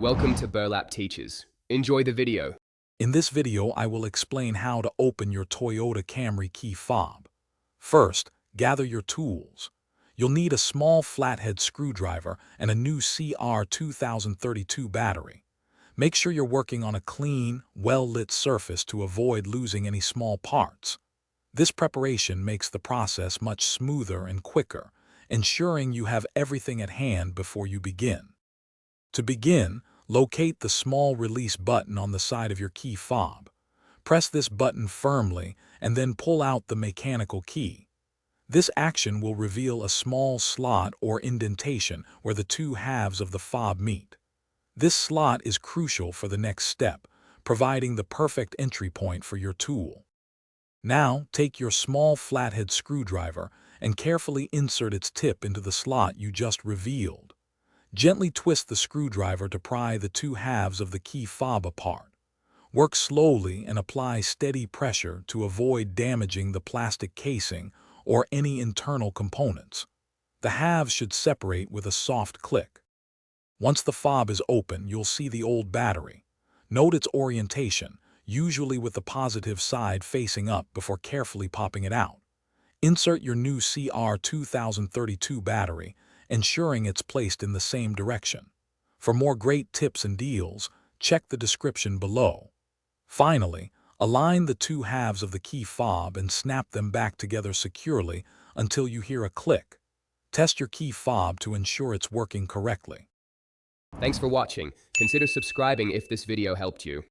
Welcome to Burlap Teachers. Enjoy the video. In this video, I will explain how to open your Toyota Camry key fob. First, gather your tools. You'll need a small flathead screwdriver and a new CR2032 battery. Make sure you're working on a clean, well-lit surface to avoid losing any small parts. This preparation makes the process much smoother and quicker, ensuring you have everything at hand before you begin. To begin, locate the small release button on the side of your key fob. Press this button firmly and then pull out the mechanical key. This action will reveal a small slot or indentation where the two halves of the fob meet. This slot is crucial for the next step, providing the perfect entry point for your tool. Now, take your small flathead screwdriver and carefully insert its tip into the slot you just revealed. Gently twist the screwdriver to pry the two halves of the key fob apart. Work slowly and apply steady pressure to avoid damaging the plastic casing or any internal components. The halves should separate with a soft click. Once the fob is open, you'll see the old battery. Note its orientation, usually with the positive side facing up before carefully popping it out. Insert your new CR2032 battery, ensuring it's placed in the same direction. For more great tips and deals, check the description below. Finally, align the two halves of the key fob and snap them back together securely until you hear a click. Test your key fob to ensure it's working correctly. Thanks for watching. Consider subscribing if this video helped you.